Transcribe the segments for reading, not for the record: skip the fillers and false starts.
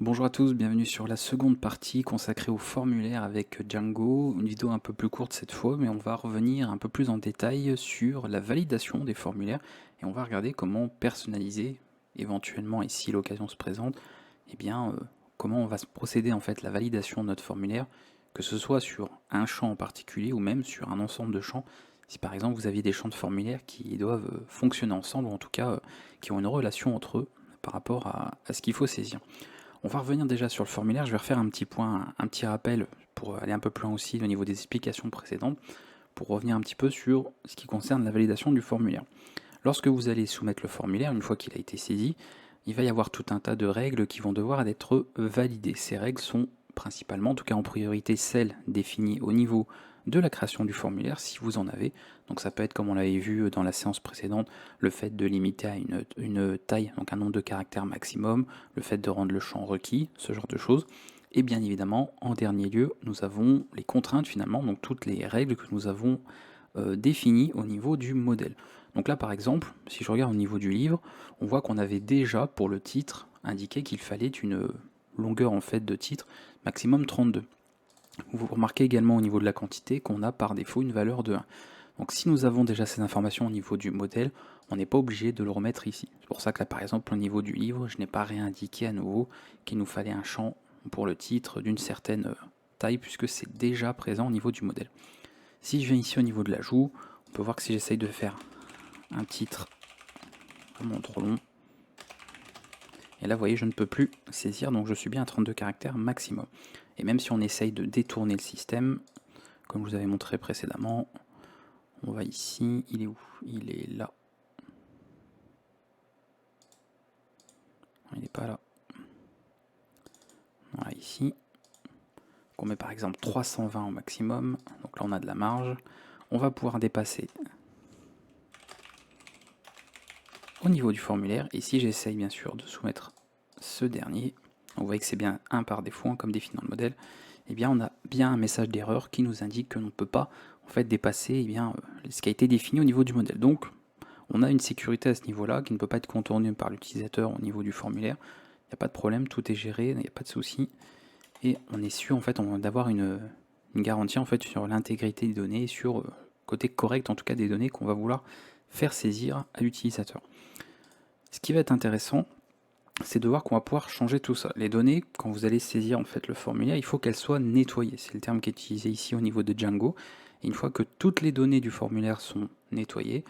Bonjour à tous, bienvenue sur la seconde partie consacrée au formulaire avec Django, une vidéo un peu plus courte cette fois, mais on va revenir un peu plus en détail sur la validation des formulaires et on va regarder comment personnaliser, éventuellement et si l'occasion se présente, eh bien comment on va se procéder en fait la validation de notre formulaire, que ce soit sur un champ en particulier ou même sur un ensemble de champs, si par exemple vous aviez des champs de formulaire qui doivent fonctionner ensemble ou en tout cas qui ont une relation entre eux par rapport à ce qu'il faut saisir. On va revenir déjà sur le formulaire, je vais refaire un petit point, un petit rappel pour aller un peu plus loin aussi au niveau des explications précédentes, pour revenir un petit peu sur ce qui concerne la validation du formulaire. Lorsque vous allez soumettre le formulaire, une fois qu'il a été saisi, il va y avoir tout un tas de règles qui vont devoir être validées. Ces règles sont principalement, en tout cas en priorité, celles définies au niveau de la création du formulaire, si vous en avez. Donc ça peut être, comme on l'avait vu dans la séance précédente, le fait de limiter à une taille, donc un nombre de caractères maximum, le fait de rendre le champ requis, ce genre de choses. Et bien évidemment, en dernier lieu, nous avons les contraintes finalement, donc toutes les règles que nous avons définies au niveau du modèle. Donc là par exemple, si je regarde au niveau du livre, on voit qu'on avait déjà pour le titre indiqué qu'il fallait une longueur en fait de titre maximum 32. Vous remarquez également au niveau de la quantité qu'on a par défaut une valeur de 1. Donc si nous avons déjà ces informations au niveau du modèle, on n'est pas obligé de le remettre ici. C'est pour ça que là par exemple au niveau du livre, je n'ai pas réindiqué à nouveau qu'il nous fallait un champ pour le titre d'une certaine taille puisque c'est déjà présent au niveau du modèle. Si je viens ici au niveau de l'ajout, on peut voir que si j'essaye de faire un titre vraiment trop long, et là vous voyez je ne peux plus saisir, donc je suis bien à 32 caractères maximum. Et même si on essaye de détourner le système, comme je vous avais montré précédemment, on va ici, il est où? Il est là. Il n'est pas là. Voilà, ici. On met par exemple 320 au maximum, donc là on a de la marge. On va pouvoir dépasser au niveau du formulaire, et si j'essaye bien sûr de soumettre ce dernier, vous voyez que c'est bien 1 par défaut, comme défini dans le modèle, et bien on a bien un message d'erreur qui nous indique que l'on ne peut pas en fait dépasser bien, ce qui a été défini au niveau du modèle. Donc on a une sécurité à ce niveau-là qui ne peut pas être contournée par l'utilisateur au niveau du formulaire. Il n'y a pas de problème, tout est géré, il n'y a pas de souci. Et on est sûr en fait d'avoir une garantie en fait sur l'intégrité des données, sur le côté correct en tout cas des données qu'on va vouloir faire saisir à l'utilisateur. Ce qui va être intéressant, c'est de voir qu'on va pouvoir changer tout ça. Les données, quand vous allez saisir en fait le formulaire, il faut qu'elles soient nettoyées. C'est le terme qui est utilisé ici au niveau de Django. Et une fois que toutes les données du formulaire sont nettoyées,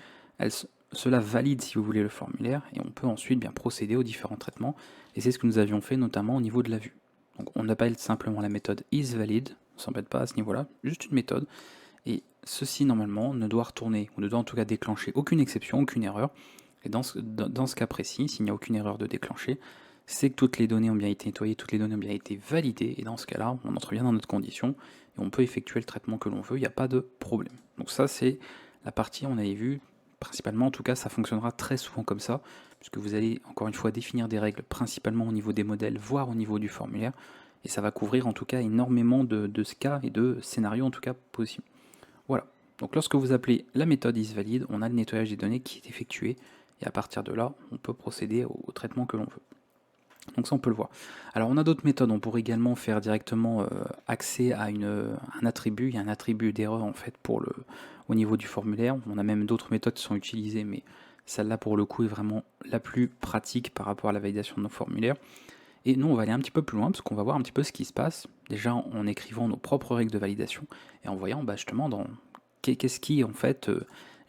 cela valide si vous voulez le formulaire et on peut ensuite bien procéder aux différents traitements. Et c'est ce que nous avions fait notamment au niveau de la vue. Donc on appelle simplement la méthode isValid, on ne s'embête pas à ce niveau-là, juste une méthode. Et ceci normalement ne doit retourner, ou ne doit en tout cas déclencher aucune exception, aucune erreur. Et dans ce cas précis, s'il n'y a aucune erreur de déclencher, c'est que toutes les données ont bien été nettoyées, toutes les données ont bien été validées, et dans ce cas-là, on entre bien dans notre condition, et on peut effectuer le traitement que l'on veut, il n'y a pas de problème. Donc ça, c'est la partie, on avait vu, principalement, en tout cas, ça fonctionnera très souvent comme ça, puisque vous allez, encore une fois, définir des règles, principalement au niveau des modèles, voire au niveau du formulaire, et ça va couvrir, en tout cas, énormément de cas et de scénarios, en tout cas, possibles. Voilà. Donc lorsque vous appelez la méthode isValid, on a le nettoyage des données qui est effectué, et à partir de là, on peut procéder au traitement que l'on veut. Donc ça, on peut le voir. Alors on a d'autres méthodes, on pourrait également faire directement accès à un attribut, il y a un attribut d'erreur en fait au niveau du formulaire, on a même d'autres méthodes qui sont utilisées, mais celle-là pour le coup est vraiment la plus pratique par rapport à la validation de nos formulaires. Et nous, on va aller un petit peu plus loin, parce qu'on va voir un petit peu ce qui se passe, déjà en écrivant nos propres règles de validation, et en voyant justement qu'est-ce qui en fait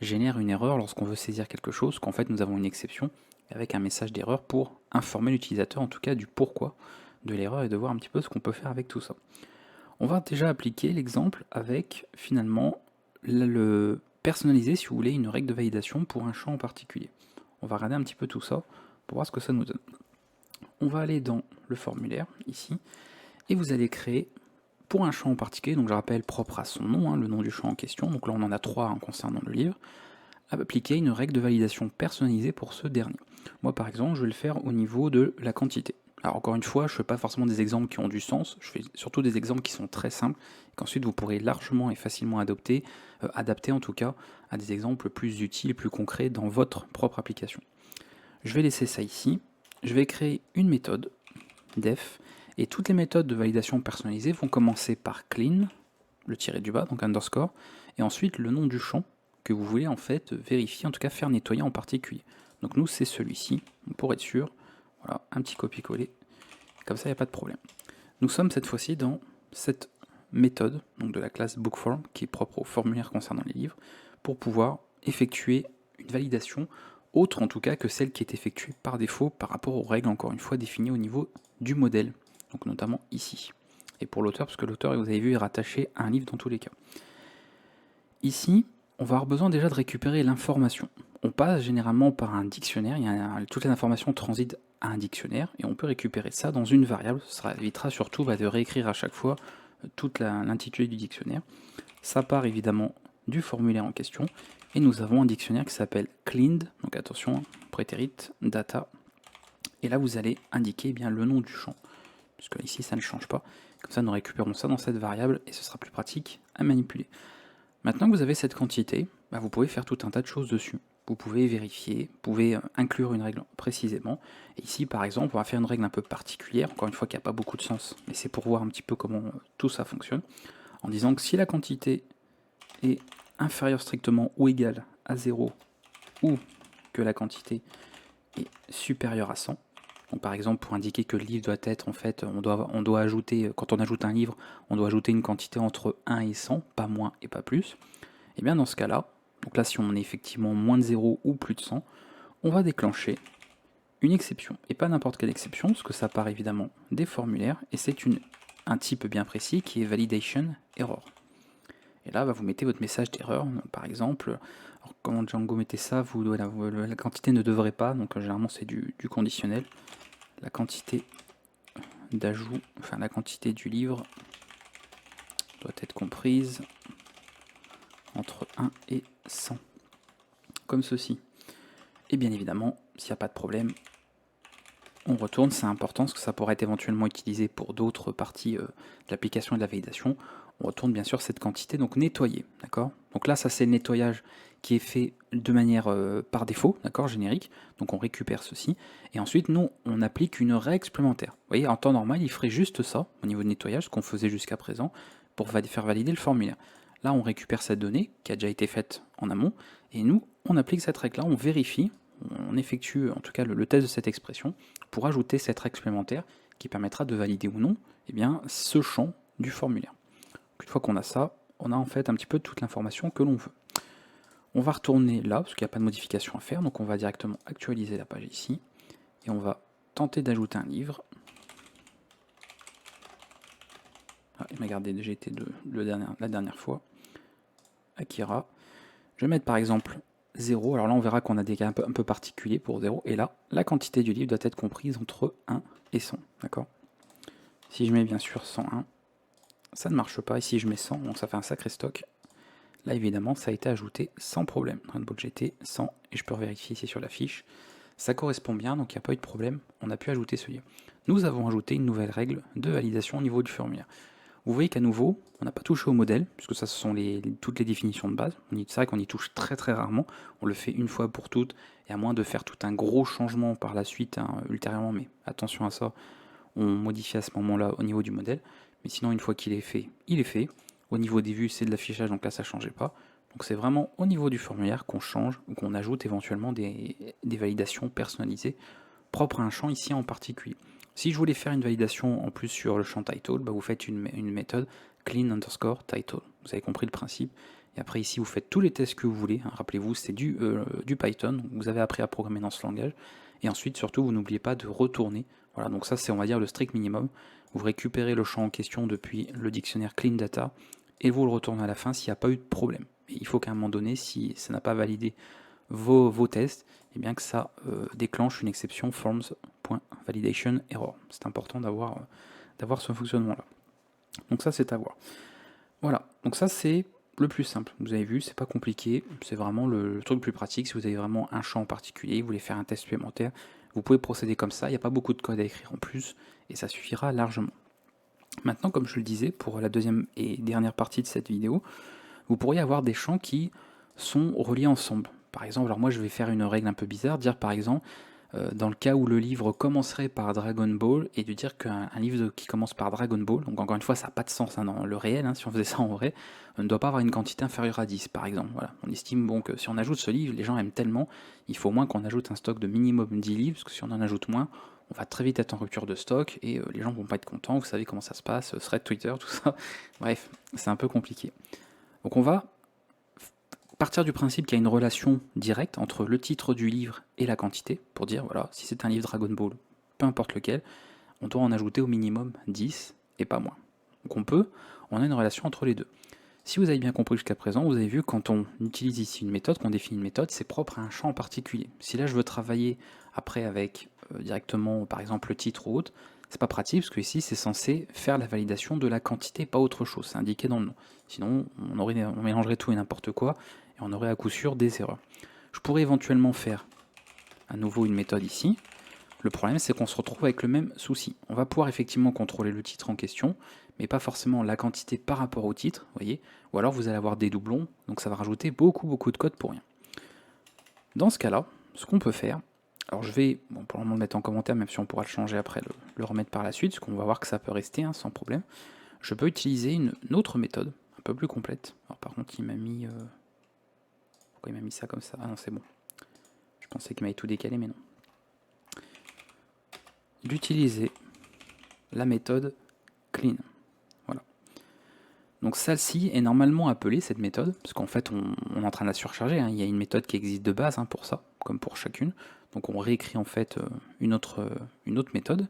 génère une erreur lorsqu'on veut saisir quelque chose, qu'en fait nous avons une exception avec un message d'erreur pour informer l'utilisateur en tout cas du pourquoi de l'erreur et de voir un petit peu ce qu'on peut faire avec tout ça. On va déjà appliquer l'exemple avec finalement le personnaliser si vous voulez une règle de validation pour un champ en particulier. On va regarder un petit peu tout ça pour voir ce que ça nous donne. On va aller dans le formulaire ici et vous allez créer pour un champ en particulier, donc je rappelle propre à son nom, le nom du champ en question, donc là on en a 3 concernant le livre, appliquer une règle de validation personnalisée pour ce dernier. Moi par exemple, je vais le faire au niveau de la quantité. Alors encore une fois, je ne fais pas forcément des exemples qui ont du sens, je fais surtout des exemples qui sont très simples, et qu'ensuite vous pourrez largement et facilement adapter en tout cas à des exemples plus utiles, plus concrets dans votre propre application. Je vais laisser ça ici, je vais créer une méthode def, et toutes les méthodes de validation personnalisée vont commencer par clean, le tiré du bas, donc underscore, et ensuite le nom du champ que vous voulez en fait vérifier, en tout cas faire nettoyer en particulier. Donc nous c'est celui-ci, pour être sûr, voilà, un petit copier-coller, comme ça il n'y a pas de problème. Nous sommes cette fois-ci dans cette méthode, donc de la classe bookform, qui est propre au formulaire concernant les livres, pour pouvoir effectuer une validation autre en tout cas que celle qui est effectuée par défaut par rapport aux règles, encore une fois, définies au niveau du modèle, donc notamment ici. Et pour l'auteur, parce que l'auteur, vous avez vu, est rattaché à un livre dans tous les cas. Ici, on va avoir besoin déjà de récupérer l'information. On passe généralement par un dictionnaire, toutes les informations transitent à un dictionnaire, et on peut récupérer ça dans une variable. Ça évitera surtout de réécrire à chaque fois toute l'intitulé du dictionnaire. Ça part évidemment du formulaire en question, et nous avons un dictionnaire qui s'appelle cleaned, donc attention, prétérit, data, et là vous allez indiquer bien le nom du champ, puisque ici ça ne change pas, comme ça nous récupérons ça dans cette variable, et ce sera plus pratique à manipuler. Maintenant que vous avez cette quantité, vous pouvez faire tout un tas de choses dessus. Vous pouvez vérifier, vous pouvez inclure une règle précisément, et ici par exemple on va faire une règle un peu particulière, encore une fois qui n'a pas beaucoup de sens, mais c'est pour voir un petit peu comment tout ça fonctionne, en disant que si la quantité est inférieure strictement ou égale à 0, ou que la quantité est supérieure à 100, donc par exemple pour indiquer que le livre doit être, en fait, on doit ajouter, quand on ajoute un livre, on doit ajouter une quantité entre 1 et 100, pas moins et pas plus, et bien dans ce cas-là, donc là si on est effectivement moins de 0 ou plus de 100, on va déclencher une exception, et pas n'importe quelle exception, parce que ça part évidemment des formulaires, et c'est un type bien précis qui est validation error. Et là, vous mettez votre message d'erreur, par exemple. Alors, comment Django mettait ça, la quantité ne devrait pas, donc généralement c'est du conditionnel. La quantité d'ajout, enfin la quantité du livre doit être comprise entre 1 et 100, comme ceci. Et bien évidemment, s'il n'y a pas de problème, on retourne, c'est important parce que ça pourrait être éventuellement utilisé pour d'autres parties de l'application et de la validation. On retourne bien sûr cette quantité, donc nettoyer, d'accord. Donc là, ça c'est le nettoyage qui est fait de manière par défaut, d'accord, générique. Donc on récupère ceci, et ensuite nous, on applique une règle supplémentaire. Vous voyez, en temps normal, il ferait juste ça, au niveau de nettoyage, ce qu'on faisait jusqu'à présent, pour faire valider le formulaire. Là, on récupère cette donnée, qui a déjà été faite en amont, et nous, on applique cette règle-là, on vérifie, on effectue en tout cas le test de cette expression, pour ajouter cette règle supplémentaire, qui permettra de valider ou non ce champ du formulaire. Une fois qu'on a ça, on a en fait un petit peu toute l'information que l'on veut. On va retourner là, parce qu'il n'y a pas de modification à faire, donc on va directement actualiser la page ici, et on va tenter d'ajouter un livre. Ah, il m'a gardé GT la dernière fois. Akira. Je vais mettre par exemple 0, alors là on verra qu'on a des cas un peu particuliers pour 0, et là, la quantité du livre doit être comprise entre 1 et 100, d'accord. Si je mets bien sûr 101, ça ne marche pas, et si je mets 100, donc ça fait un sacré stock. Là évidemment ça a été ajouté sans problème, Rainbow GT 100, et je peux vérifier ici sur la fiche, ça correspond bien, donc il n'y a pas eu de problème, on a pu ajouter ce livre. Nous avons ajouté une nouvelle règle de validation au niveau du formulaire. Vous voyez qu'à nouveau, on n'a pas touché au modèle, puisque ça ce sont toutes les définitions de base. C'est vrai qu'on y touche très très rarement, on le fait une fois pour toutes, et à moins de faire tout un gros changement par la suite, ultérieurement, mais attention à ça, on modifie à ce moment-là au niveau du modèle, mais sinon une fois qu'il est fait, il est fait. Au niveau des vues, c'est de l'affichage, donc là ça ne changeait pas. Donc c'est vraiment au niveau du formulaire qu'on change, ou qu'on ajoute éventuellement des validations personnalisées, propres à un champ ici en particulier. Si je voulais faire une validation en plus sur le champ title, vous faites une méthode clean underscore title. Vous avez compris le principe. Et après ici, vous faites tous les tests que vous voulez. Rappelez-vous, c'est du Python. Donc vous avez appris à programmer dans ce langage. Et ensuite, surtout, vous n'oubliez pas de retourner. Voilà, donc ça c'est, on va dire, le strict minimum. Vous récupérez le champ en question depuis le dictionnaire clean data et vous le retournez à la fin s'il n'y a pas eu de problème. Et il faut qu'à un moment donné, si ça n'a pas validé vos tests, et bien que ça déclenche une exception forms.validation error. C'est important d'avoir ce fonctionnement-là. Donc ça, c'est à voir. Voilà, donc ça, c'est le plus simple. Vous avez vu, c'est pas compliqué, c'est vraiment le truc le plus pratique. Si vous avez vraiment un champ en particulier, vous voulez faire un test supplémentaire, vous pouvez procéder comme ça. Il n'y a pas beaucoup de code à écrire en plus, et ça suffira largement. Maintenant, comme je le disais, pour la deuxième et dernière partie de cette vidéo, vous pourriez avoir des champs qui sont reliés ensemble. Par exemple, alors moi je vais faire une règle un peu bizarre, dire par exemple, dans le cas où le livre commencerait par Dragon Ball, et de dire qu'un livre qui commence par Dragon Ball, donc encore une fois ça n'a pas de sens hein, dans le réel, hein, si on faisait ça en vrai, ne doit pas avoir une quantité inférieure à 10 par exemple. Voilà. On estime bon que si on ajoute ce livre, les gens aiment tellement, il faut au moins qu'on ajoute un stock de minimum 10 livres, parce que si on en ajoute moins, on va très vite être en rupture de stock, et les gens vont pas être contents, vous savez comment ça se passe, thread Twitter, tout ça, bref, c'est un peu compliqué. Donc on va partir du principe qu'il y a une relation directe entre le titre du livre et la quantité, pour dire, voilà, si c'est un livre Dragon Ball, peu importe lequel, on doit en ajouter au minimum 10 et pas moins. Donc on a une relation entre les deux. Si vous avez bien compris jusqu'à présent, vous avez vu quand on utilise ici une méthode, qu'on définit une méthode, c'est propre à un champ en particulier. Si là je veux travailler après avec directement par exemple le titre ou autre, c'est pas pratique parce que ici c'est censé faire la validation de la quantité, pas autre chose, c'est indiqué dans le nom. Sinon on mélangerait tout et n'importe quoi et on aurait à coup sûr des erreurs. Je pourrais éventuellement faire à nouveau une méthode ici. Le problème, c'est qu'on se retrouve avec le même souci. On va pouvoir effectivement contrôler le titre en question, mais pas forcément la quantité par rapport au titre, voyez. Ou alors vous allez avoir des doublons, donc ça va rajouter beaucoup de code pour rien. Dans ce cas-là, ce qu'on peut faire, alors je vais, bon, pour le moment le mettre en commentaire, même si on pourra le changer après, le remettre par la suite, parce qu'on va voir que ça peut rester hein, sans problème. Je peux utiliser une autre méthode, un peu plus complète. Alors par contre, il m'a mis... Pourquoi il m'a mis ça comme ça? Ah non, c'est bon. Je pensais qu'il m'avait tout décalé, mais non. D'utiliser la méthode clean. Voilà. Donc celle-ci est normalement appelée, cette méthode, parce qu'en fait on est en train de la surcharger, hein. Il y a une méthode qui existe de base hein, pour ça, comme pour chacune. Donc on réécrit en fait une autre méthode.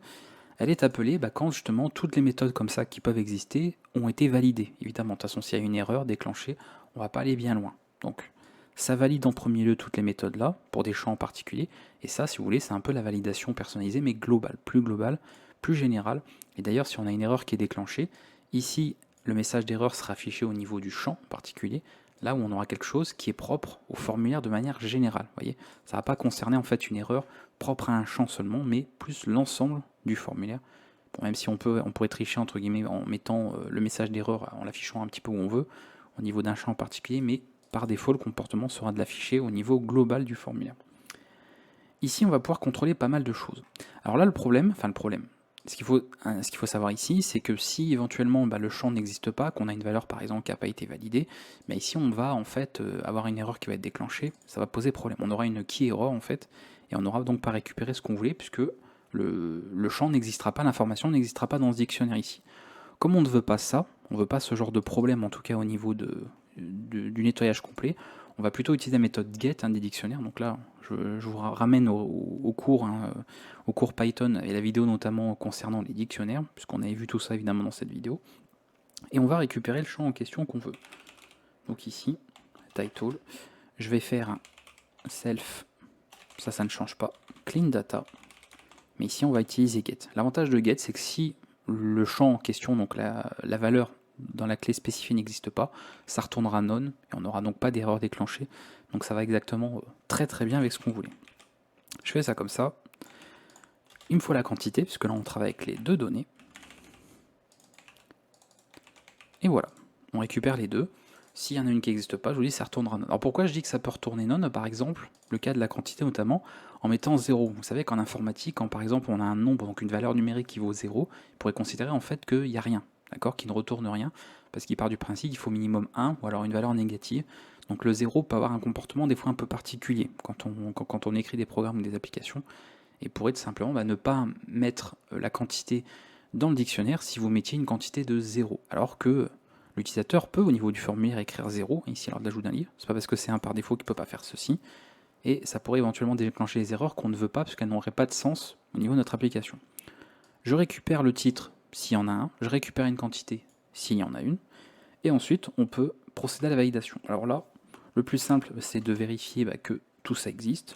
Elle est appelée quand justement toutes les méthodes comme ça qui peuvent exister ont été validées. Évidemment, de toute façon s'il y a une erreur déclenchée, on va pas aller bien loin. Donc ça valide en premier lieu toutes les méthodes là, pour des champs en particulier, et ça si vous voulez c'est un peu la validation personnalisée mais globale, plus générale. Et d'ailleurs si on a une erreur qui est déclenchée, ici le message d'erreur sera affiché au niveau du champ en particulier, là où on aura quelque chose qui est propre au formulaire de manière générale. Voyez, ça ne va pas concerner en fait une erreur propre à un champ seulement, mais plus l'ensemble du formulaire. Bon, même si on pourrait tricher entre guillemets en mettant le message d'erreur, en l'affichant un petit peu où on veut, au niveau d'un champ en particulier, mais par défaut le comportement sera de l'afficher au niveau global du formulaire. Ici on va pouvoir contrôler pas mal de choses. Alors là le problème, ce qu'il faut savoir ici, c'est que si éventuellement le champ n'existe pas, qu'on a une valeur par exemple qui n'a pas été validée, ici on va en fait avoir une erreur qui va être déclenchée, ça va poser problème. On aura une key error en fait, et on n'aura donc pas récupéré ce qu'on voulait, puisque le champ n'existera pas, l'information n'existera pas dans ce dictionnaire ici. Comme on ne veut pas ça, on ne veut pas ce genre de problème en tout cas au niveau du nettoyage complet, on va plutôt utiliser la méthode get des dictionnaires. Donc là, je vous ramène au cours, au cours Python et la vidéo notamment concernant les dictionnaires, puisqu'on avait vu tout ça évidemment dans cette vidéo. Et on va récupérer le champ en question qu'on veut. Donc ici, title, je vais faire un self, ça ne change pas, clean data, mais ici on va utiliser get. L'avantage de get, c'est que si le champ en question, donc la valeur dans la clé spécifiée n'existe pas, ça retournera none, et on n'aura donc pas d'erreur déclenchée, donc ça va exactement très bien avec ce qu'on voulait. Je fais ça comme ça, il me faut la quantité, puisque là on travaille avec les deux données, et voilà, on récupère les deux. S'il y en a une qui n'existe pas, je vous dis ça retournera none. Alors pourquoi je dis que ça peut retourner none, par exemple, le cas de la quantité notamment, en mettant 0. Vous savez qu'en informatique, quand par exemple on a un nombre, donc une valeur numérique qui vaut 0, il pourrait considérer en fait qu'il n'y a rien, d'accord, qui ne retourne rien, parce qu'il part du principe qu'il faut minimum 1, ou alors une valeur négative. Donc le 0 peut avoir un comportement des fois un peu particulier quand on écrit des programmes ou des applications, et pourrait tout simplement ne pas mettre la quantité dans le dictionnaire si vous mettiez une quantité de 0, alors que l'utilisateur peut au niveau du formulaire écrire 0, ici lors de l'ajout d'un livre, c'est pas parce que c'est 1 par défaut qu'il ne peut pas faire ceci, et ça pourrait éventuellement déclencher des erreurs qu'on ne veut pas parce qu'elles n'auraient pas de sens au niveau de notre application. Je récupère le titre s'il y en a un, je récupère une quantité s'il y en a une, et ensuite on peut procéder à la validation. Alors là, le plus simple c'est de vérifier que tout ça existe,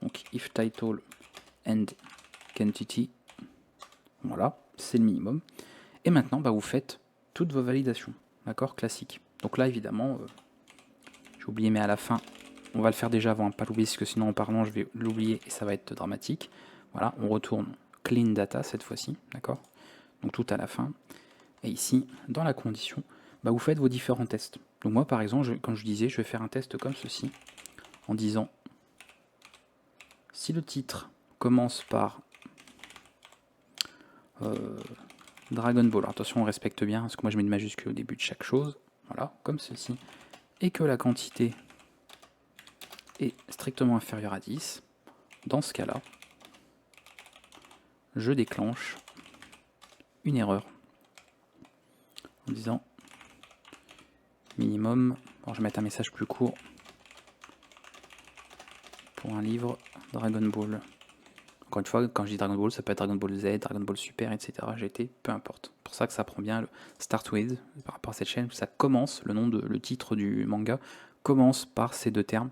donc if title and quantity, voilà, c'est le minimum, et maintenant vous faites toutes vos validations, d'accord, classique. Donc là évidemment, j'ai oublié mais à la fin, on va le faire déjà avant, pas l'oublier parce que sinon en parlant je vais l'oublier et ça va être dramatique. Voilà, on retourne clean data cette fois-ci, d'accord, donc tout à la fin, et ici, dans la condition, vous faites vos différents tests. Donc moi par exemple, comme je disais, je vais faire un test comme ceci, en disant si le titre commence par Dragon Ball. Alors, attention, on respecte bien, parce que moi je mets une majuscule au début de chaque chose, voilà, comme ceci, et que la quantité est strictement inférieure à 10, dans ce cas-là, je déclenche une erreur en disant minimum, bon, je vais mettre un message plus court, pour un livre Dragon Ball. Encore une fois, quand je dis Dragon Ball, ça peut être Dragon Ball Z, Dragon Ball Super, etc. GT, peu importe. C'est pour ça que ça prend bien le Start With par rapport à cette chaîne. Ça commence, le titre du manga commence par ces deux termes.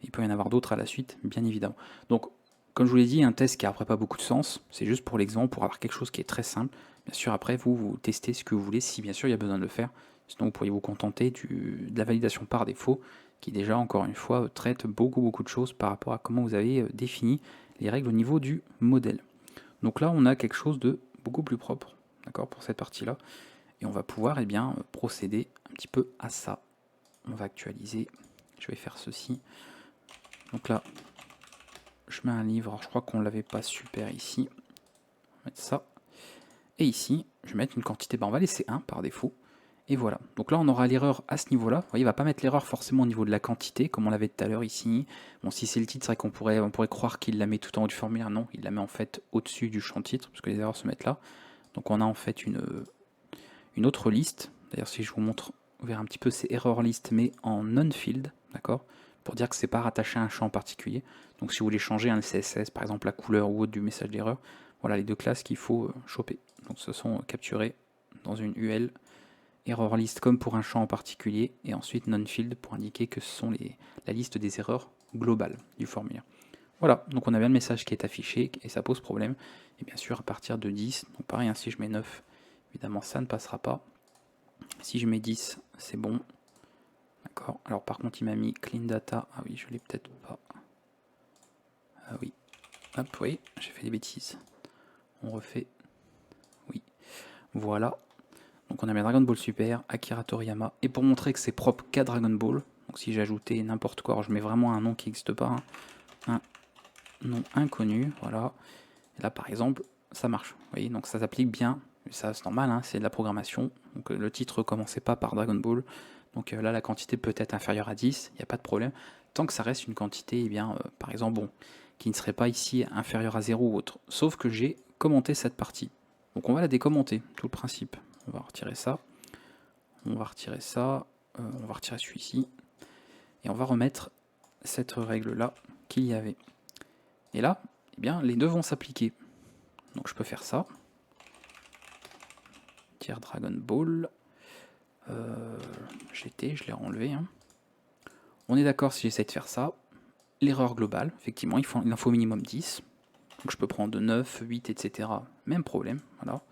Il peut y en avoir d'autres à la suite, bien évidemment. Donc, comme je vous l'ai dit, un test qui n'a après pas beaucoup de sens. C'est juste pour l'exemple, pour avoir quelque chose qui est très simple. Bien sûr, après, vous testez ce que vous voulez, si bien sûr il y a besoin de le faire. Sinon, vous pourriez vous contenter de la validation par défaut, qui déjà, encore une fois, traite beaucoup de choses par rapport à comment vous avez défini les règles au niveau du modèle. Donc là, on a quelque chose de beaucoup plus propre, d'accord, pour cette partie-là. Et on va pouvoir procéder un petit peu à ça. On va actualiser. Je vais faire ceci. Donc là, je mets un livre. Alors, je crois qu'on ne l'avait pas super ici. On va mettre ça. Et ici, je vais mettre une quantité. On va laisser 1 par défaut. Et voilà. Donc là, on aura l'erreur à ce niveau-là. Vous voyez, il ne va pas mettre l'erreur forcément au niveau de la quantité, comme on l'avait tout à l'heure ici. Bon, si c'est le titre, c'est vrai qu'on pourrait croire qu'il la met tout en haut du formulaire. Non, il la met en fait au-dessus du champ titre, parce que les erreurs se mettent là. Donc on a en fait une autre liste. D'ailleurs, si je vous montre, vous verrez un petit peu, c'est error list, mais en non-field, d'accord, pour dire que c'est pas rattaché à un champ en particulier. Donc si vous voulez changer un CSS, par exemple la couleur ou autre du message d'erreur, voilà les deux classes qu'il faut choper. Donc ce sont capturées dans une UL. Error list comme pour un champ en particulier, et ensuite non-field pour indiquer que ce sont la liste des erreurs globales du formulaire. Voilà, donc on a bien le message qui est affiché, et ça pose problème. Et bien sûr, à partir de 10, donc pareil, hein, si je mets 9, évidemment ça ne passera pas. Si je mets 10, c'est bon. D'accord, alors par contre il m'a mis clean data, ah oui, je l'ai peut-être pas. Ah oui, hop, oui, j'ai fait des bêtises. On refait, oui, voilà. Donc on a mis Dragon Ball Super, Akira Toriyama, et pour montrer que c'est propre qu'à Dragon Ball, donc si j'ai ajouté n'importe quoi, alors je mets vraiment un nom qui n'existe pas, hein, un nom inconnu, voilà, et là par exemple, ça marche, vous voyez, donc ça s'applique bien, ça c'est normal, hein, c'est de la programmation, donc le titre commençait pas par Dragon Ball, donc là la quantité peut être inférieure à 10, il n'y a pas de problème, tant que ça reste une quantité, par exemple, bon, qui ne serait pas ici inférieure à 0 ou autre, sauf que j'ai commenté cette partie, donc on va la décommenter, tout le principe. On va retirer ça, on va retirer ça, on va retirer celui-ci, et on va remettre cette règle-là qu'il y avait. Et là, eh bien, les deux vont s'appliquer. Donc je peux faire ça. Tier Dragon Ball. GT, je l'ai enlevé. Hein. On est d'accord si j'essaie de faire ça. L'erreur globale, effectivement, il en faut au minimum 10. Donc je peux prendre 9, 8, etc. Même problème, voilà.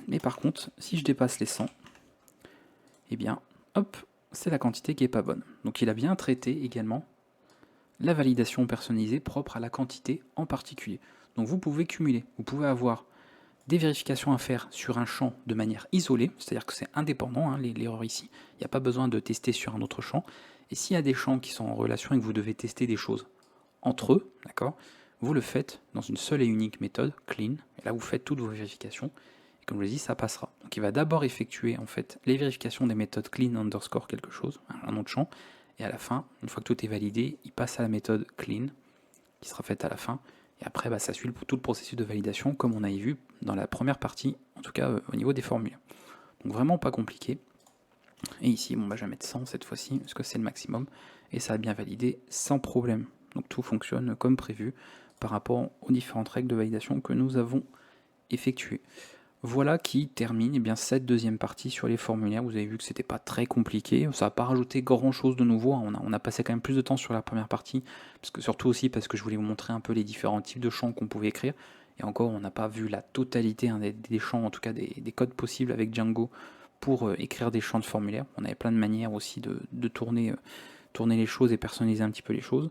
Mais par contre, si je dépasse les 100, eh bien, hop, c'est la quantité qui est pas bonne. Donc il a bien traité également la validation personnalisée propre à la quantité en particulier. Donc vous pouvez cumuler, vous pouvez avoir des vérifications à faire sur un champ de manière isolée, c'est-à-dire que c'est indépendant, hein, l'erreur ici, il n'y a pas besoin de tester sur un autre champ, et s'il y a des champs qui sont en relation et que vous devez tester des choses entre eux, d'accord, vous le faites dans une seule et unique méthode, clean, et là vous faites toutes vos vérifications, et comme je l'ai dit, ça passera. Donc il va d'abord effectuer en fait les vérifications des méthodes clean underscore quelque chose, un autre champ, et à la fin, une fois que tout est validé, il passe à la méthode clean, qui sera faite à la fin, et après ça suit tout le processus de validation comme on avait vu dans la première partie, en tout cas au niveau des formules. Donc vraiment pas compliqué. Et ici, bon, je vais mettre 100 cette fois-ci, parce que c'est le maximum, et ça a bien validé sans problème. Donc tout fonctionne comme prévu par rapport aux différentes règles de validation que nous avons effectuées. Voilà qui termine cette deuxième partie sur les formulaires. Vous avez vu que c'était pas très compliqué, ça n'a pas rajouté grand chose de nouveau, on a passé quand même plus de temps sur la première partie, surtout aussi parce que je voulais vous montrer un peu les différents types de champs qu'on pouvait écrire, et encore on n'a pas vu la totalité des champs, en tout cas des codes possibles avec Django pour écrire des champs de formulaire. On avait plein de manières aussi de tourner les choses et personnaliser un petit peu les choses.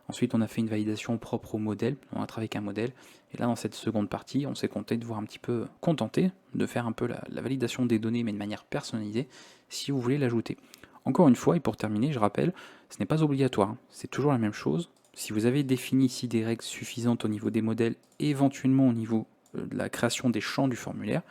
Ensuite, on a fait une validation propre au modèle, on a travaillé avec un modèle, et là dans cette seconde partie, on s'est contenté de faire un peu la validation des données, mais de manière personnalisée, si vous voulez l'ajouter. Encore une fois, et pour terminer, je rappelle, ce n'est pas obligatoire, c'est toujours la même chose, Si vous avez défini ici des règles suffisantes au niveau des modèles et éventuellement au niveau de la création des champs du formulaire,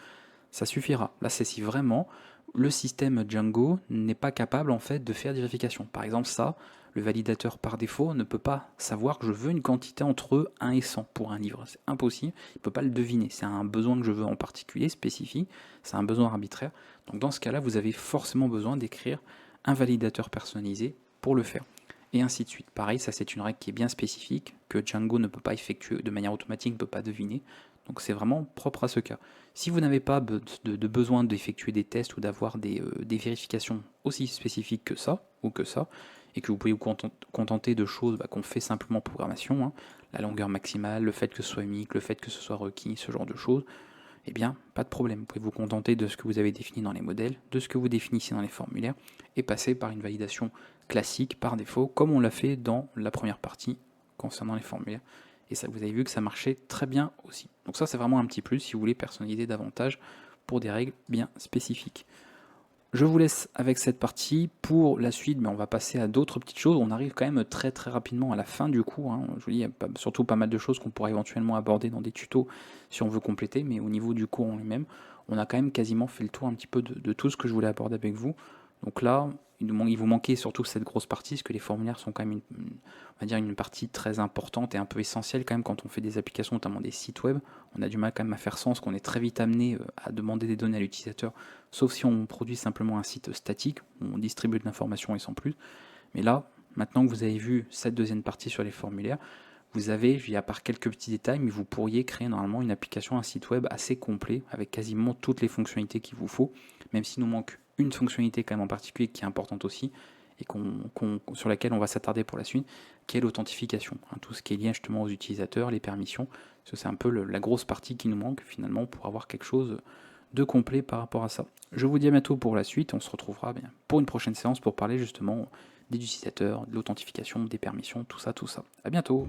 ça suffira. Là, c'est si vraiment le système Django n'est pas capable en fait de faire des vérifications. Par exemple, ça, le validateur par défaut ne peut pas savoir que je veux une quantité entre 1 et 100 pour un livre. C'est impossible, il ne peut pas le deviner. C'est un besoin que je veux en particulier, spécifique, c'est un besoin arbitraire. Donc dans ce cas-là, vous avez forcément besoin d'écrire un validateur personnalisé pour le faire. Et ainsi de suite. Pareil, ça c'est une règle qui est bien spécifique, que Django ne peut pas effectuer de manière automatique, ne peut pas deviner. Donc c'est vraiment propre à ce cas. Si vous n'avez pas de besoin d'effectuer des tests ou d'avoir des vérifications aussi spécifiques que ça, ou que ça, et que vous pouvez vous contenter de choses qu'on fait simplement en programmation, hein, la longueur maximale, le fait que ce soit unique, le fait que ce soit requis, ce genre de choses, eh bien, pas de problème. Vous pouvez vous contenter de ce que vous avez défini dans les modèles, de ce que vous définissez dans les formulaires, et passer par une validation classique par défaut, comme on l'a fait dans la première partie concernant les formulaires. Et ça, vous avez vu que ça marchait très bien aussi. Donc ça, c'est vraiment un petit plus si vous voulez personnaliser davantage pour des règles bien spécifiques. Je vous laisse avec cette partie. Pour la suite, mais on va passer à d'autres petites choses. On arrive quand même très très rapidement à la fin du cours, hein. Je vous dis, il y a surtout pas mal de choses qu'on pourrait éventuellement aborder dans des tutos si on veut compléter, mais au niveau du cours en lui-même, on a quand même quasiment fait le tour un petit peu de tout ce que je voulais aborder avec vous. Donc là, il vous manquait surtout cette grosse partie, parce que les formulaires sont quand même on va dire une partie très importante et un peu essentielle quand même quand on fait des applications, notamment des sites web. On a du mal quand même à faire sens, qu'on est très vite amené à demander des données à l'utilisateur, sauf si on produit simplement un site statique, où on distribue de l'information et sans plus. Mais là, maintenant que vous avez vu cette deuxième partie sur les formulaires, vous avez, à part quelques petits détails, mais vous pourriez créer normalement une application, un site web assez complet, avec quasiment toutes les fonctionnalités qu'il vous faut, même s'il nous manque une fonctionnalité quand même en particulier qui est importante aussi, et sur laquelle on va s'attarder pour la suite, qui est l'authentification. Hein, tout ce qui est lié justement aux utilisateurs, les permissions, c'est un peu la grosse partie qui nous manque finalement pour avoir quelque chose de complet par rapport à ça. Je vous dis à bientôt pour la suite, on se retrouvera bien pour une prochaine séance pour parler justement des utilisateurs, de l'authentification, des permissions, tout ça, tout ça. À bientôt.